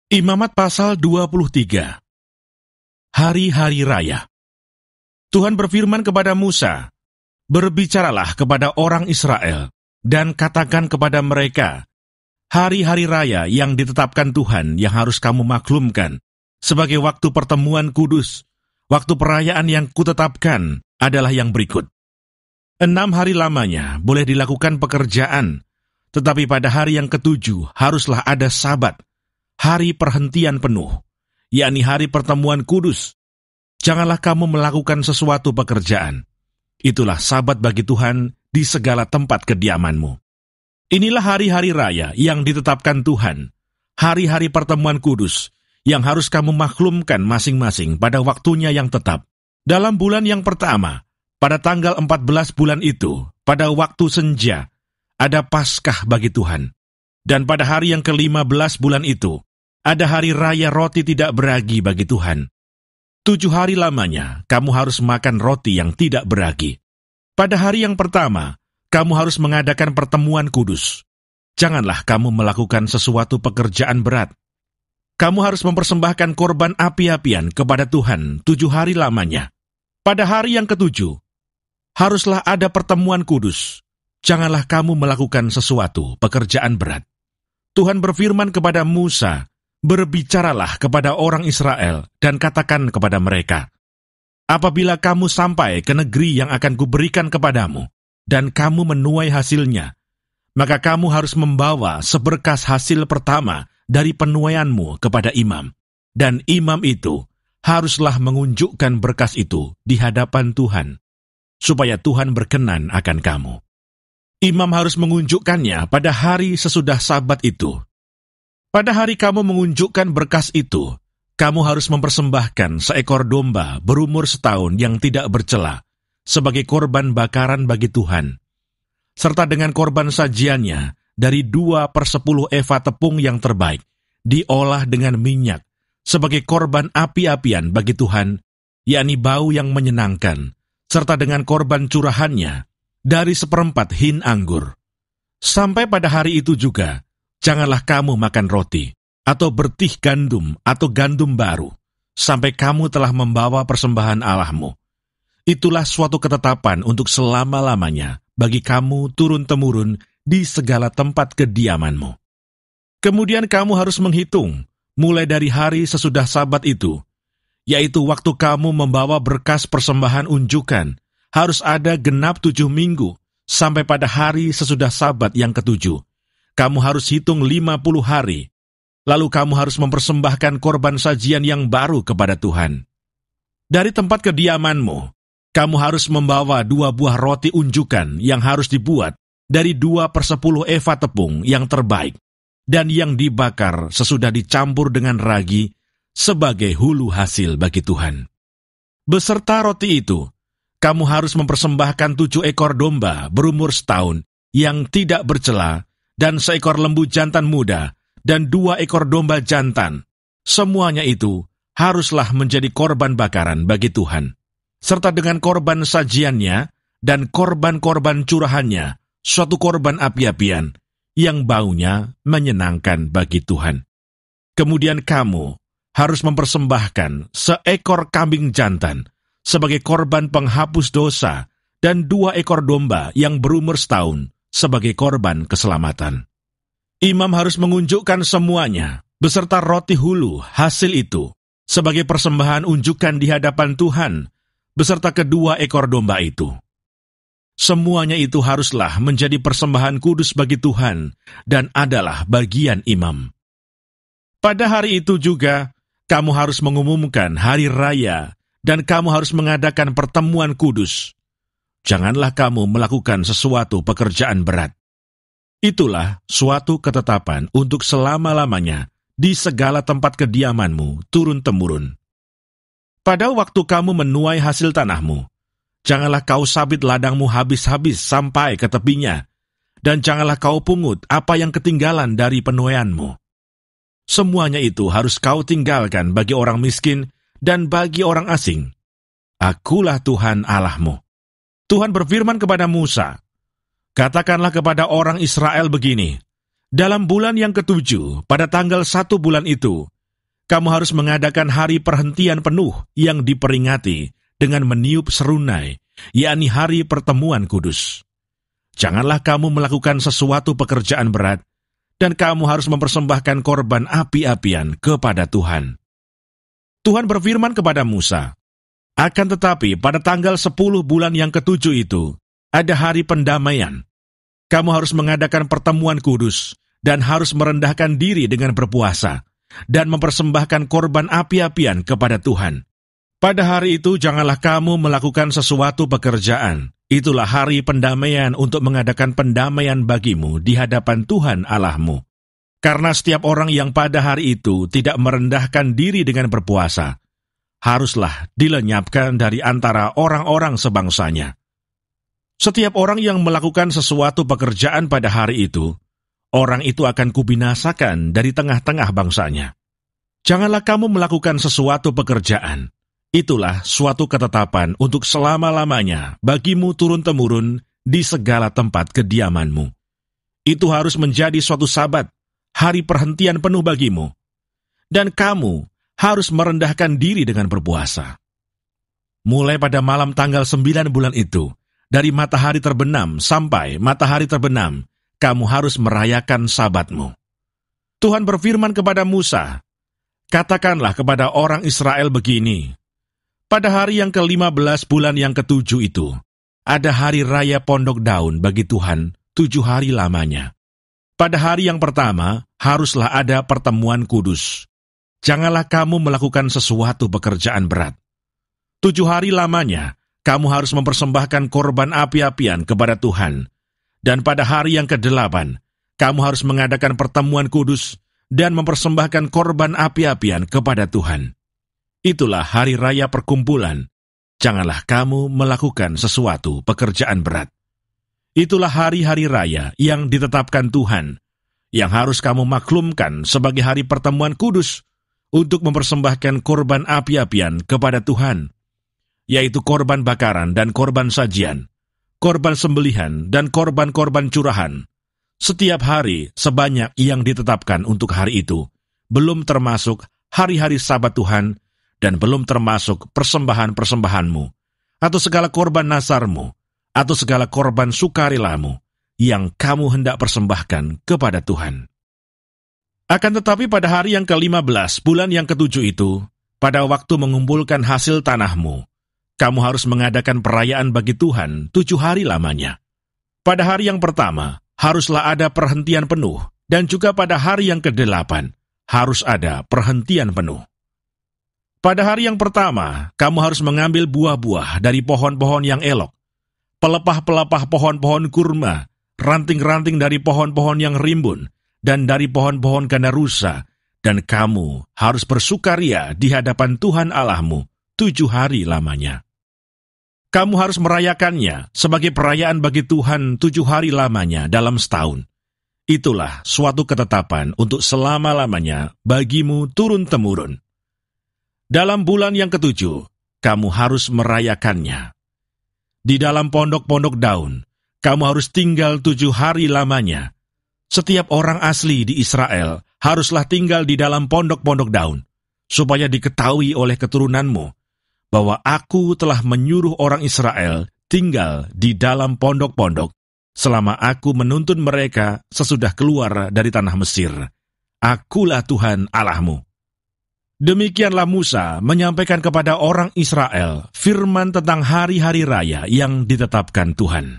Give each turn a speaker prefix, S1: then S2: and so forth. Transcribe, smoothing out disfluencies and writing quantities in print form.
S1: Imamat pasal 23. Hari-hari Raya. Tuhan berfirman kepada Musa, "Berbicaralah kepada orang Israel, dan katakan kepada mereka, hari-hari raya yang ditetapkan Tuhan yang harus kamu maklumkan, sebagai waktu pertemuan kudus, waktu perayaan yang kutetapkan adalah yang berikut. 6 hari lamanya boleh dilakukan pekerjaan, tetapi pada hari yang ke-7 haruslah ada Sabat, hari perhentian penuh, yakni hari pertemuan kudus. Janganlah kamu melakukan sesuatu pekerjaan. Itulah Sabat bagi Tuhan di segala tempat kediamanmu. Inilah hari-hari raya yang ditetapkan Tuhan, hari-hari pertemuan kudus, yang harus kamu maklumkan masing-masing pada waktunya yang tetap. Dalam bulan yang pertama, pada tanggal 14 bulan itu, pada waktu senja, ada Paskah bagi Tuhan. Dan pada hari yang ke-15 bulan itu, ada hari raya roti tidak beragi bagi Tuhan. 7 hari lamanya, kamu harus makan roti yang tidak beragi. Pada hari yang pertama, kamu harus mengadakan pertemuan kudus. Janganlah kamu melakukan sesuatu pekerjaan berat. Kamu harus mempersembahkan korban api-apian kepada Tuhan 7 hari lamanya. Pada hari yang ke-7, haruslah ada pertemuan kudus. Janganlah kamu melakukan sesuatu pekerjaan berat. Tuhan berfirman kepada Musa, "Berbicaralah kepada orang Israel dan katakan kepada mereka, apabila kamu sampai ke negeri yang akan kuberikan kepadamu, dan kamu menuai hasilnya, maka kamu harus membawa seberkas hasil pertama dari penuaianmu kepada imam, dan imam itu haruslah mengunjukkan berkas itu di hadapan Tuhan, supaya Tuhan berkenan akan kamu. Imam harus mengunjukkannya pada hari sesudah Sabat itu. Pada hari kamu mengunjukkan berkas itu, kamu harus mempersembahkan seekor domba berumur setahun yang tidak bercela, sebagai korban bakaran bagi Tuhan, serta dengan korban sajiannya dari 2/10 eva tepung yang terbaik, diolah dengan minyak, sebagai korban api-apian bagi Tuhan, yakni bau yang menyenangkan, serta dengan korban curahannya dari 1/4 hin anggur. Sampai pada hari itu juga, janganlah kamu makan roti, atau bertih gandum, atau gandum baru, sampai kamu telah membawa persembahan Allahmu. Itulah suatu ketetapan untuk selama-lamanya bagi kamu turun-temurun di segala tempat kediamanmu. Kemudian kamu harus menghitung, mulai dari hari sesudah Sabat itu, yaitu waktu kamu membawa berkas persembahan unjukan, harus ada genap 7 minggu, sampai pada hari sesudah Sabat yang ke-7. Kamu harus hitung 50 hari, lalu kamu harus mempersembahkan korban sajian yang baru kepada Tuhan. Dari tempat kediamanmu, kamu harus membawa 2 buah roti unjukan yang harus dibuat dari 2/10 eva tepung yang terbaik, dan yang dibakar sesudah dicampur dengan ragi sebagai hulu hasil bagi Tuhan. Beserta roti itu, kamu harus mempersembahkan 7 ekor domba berumur setahun yang tidak bercela, dan seekor lembu jantan muda, dan 2 ekor domba jantan. Semuanya itu haruslah menjadi korban bakaran bagi Tuhan, serta dengan korban sajiannya dan korban-korban curahannya, suatu korban api-apian yang baunya menyenangkan bagi Tuhan. Kemudian kamu harus mempersembahkan seekor kambing jantan sebagai korban penghapus dosa, dan 2 ekor domba yang berumur setahun sebagai korban keselamatan. Imam harus mengunjukkan semuanya, beserta roti hulu hasil itu, sebagai persembahan unjukan di hadapan Tuhan, beserta kedua ekor domba itu. Semuanya itu haruslah menjadi persembahan kudus bagi Tuhan, dan adalah bagian imam. Pada hari itu juga, kamu harus mengumumkan hari raya, dan kamu harus mengadakan pertemuan kudus. Janganlah kamu melakukan sesuatu pekerjaan berat. Itulah suatu ketetapan untuk selama-lamanya di segala tempat kediamanmu turun-temurun. Pada waktu kamu menuai hasil tanahmu, janganlah kau sabit ladangmu habis-habis sampai ke tepinya, dan janganlah kau pungut apa yang ketinggalan dari penuaianmu. Semuanya itu harus kau tinggalkan bagi orang miskin dan bagi orang asing. Akulah Tuhan Allahmu. Tuhan berfirman kepada Musa, "Katakanlah kepada orang Israel begini, dalam bulan yang ke-7, pada tanggal 1 bulan itu, kamu harus mengadakan hari perhentian penuh yang diperingati dengan meniup serunai, yakni hari pertemuan kudus. Janganlah kamu melakukan sesuatu pekerjaan berat, dan kamu harus mempersembahkan korban api-apian kepada Tuhan. Tuhan berfirman kepada Musa, akan tetapi pada tanggal 10 bulan yang ke-7 itu, ada hari pendamaian. Kamu harus mengadakan pertemuan kudus, dan harus merendahkan diri dengan berpuasa, dan mempersembahkan korban api-apian kepada Tuhan. Pada hari itu janganlah kamu melakukan sesuatu pekerjaan. Itulah hari pendamaian untuk mengadakan pendamaian bagimu di hadapan Tuhan Allahmu. Karena setiap orang yang pada hari itu tidak merendahkan diri dengan berpuasa, haruslah dilenyapkan dari antara orang-orang sebangsanya. Setiap orang yang melakukan sesuatu pekerjaan pada hari itu, orang itu akan kubinasakan dari tengah-tengah bangsanya. Janganlah kamu melakukan sesuatu pekerjaan. Itulah suatu ketetapan untuk selama-lamanya bagimu turun-temurun di segala tempat kediamanmu. Itu harus menjadi suatu sabat, hari perhentian penuh bagimu. Dan kamu harus merendahkan diri dengan berpuasa. Mulai pada malam tanggal 9 bulan itu, dari matahari terbenam sampai matahari terbenam, kamu harus merayakan sabatmu. Tuhan berfirman kepada Musa, katakanlah kepada orang Israel begini, pada hari yang ke-15 bulan yang ke-7 itu, ada hari raya pondok daun bagi Tuhan 7 hari lamanya. Pada hari yang pertama, haruslah ada pertemuan kudus. Janganlah kamu melakukan sesuatu pekerjaan berat. 7 hari lamanya, kamu harus mempersembahkan korban api-apian kepada Tuhan. Dan pada hari yang ke-8, kamu harus mengadakan pertemuan kudus dan mempersembahkan korban api-apian kepada Tuhan. Itulah hari raya perkumpulan. Janganlah kamu melakukan sesuatu pekerjaan berat. Itulah hari-hari raya yang ditetapkan Tuhan, yang harus kamu maklumkan sebagai hari pertemuan kudus untuk mempersembahkan korban api-apian kepada Tuhan, yaitu korban bakaran dan korban sajian, korban sembelihan dan korban-korban curahan, setiap hari sebanyak yang ditetapkan untuk hari itu, belum termasuk hari-hari Sabat Tuhan, dan belum termasuk persembahan-persembahanmu, atau segala korban nasarmu, atau segala korban sukarilamu, yang kamu hendak persembahkan kepada Tuhan. Akan tetapi pada hari yang ke-15 bulan yang ke-7 itu, pada waktu mengumpulkan hasil tanahmu, kamu harus mengadakan perayaan bagi Tuhan 7 hari lamanya. Pada hari yang pertama, haruslah ada perhentian penuh, dan juga pada hari yang ke-8, harus ada perhentian penuh. Pada hari yang pertama, kamu harus mengambil buah-buah dari pohon-pohon yang elok, pelepah-pelepah pohon-pohon kurma, ranting-ranting dari pohon-pohon yang rimbun, dan dari pohon-pohon gandarusa, dan kamu harus bersukaria di hadapan Tuhan Allahmu 7 hari lamanya. Kamu harus merayakannya sebagai perayaan bagi Tuhan 7 hari lamanya dalam setahun. Itulah suatu ketetapan untuk selama-lamanya bagimu turun-temurun. Dalam bulan yang ke-7, kamu harus merayakannya. Di dalam pondok-pondok daun, kamu harus tinggal 7 hari lamanya. Setiap orang asli di Israel haruslah tinggal di dalam pondok-pondok daun, supaya diketahui oleh keturunanmu bahwa aku telah menyuruh orang Israel tinggal di dalam pondok-pondok selama aku menuntun mereka sesudah keluar dari tanah Mesir. Akulah Tuhan Allahmu. Demikianlah Musa menyampaikan kepada orang Israel firman tentang hari-hari raya yang ditetapkan Tuhan.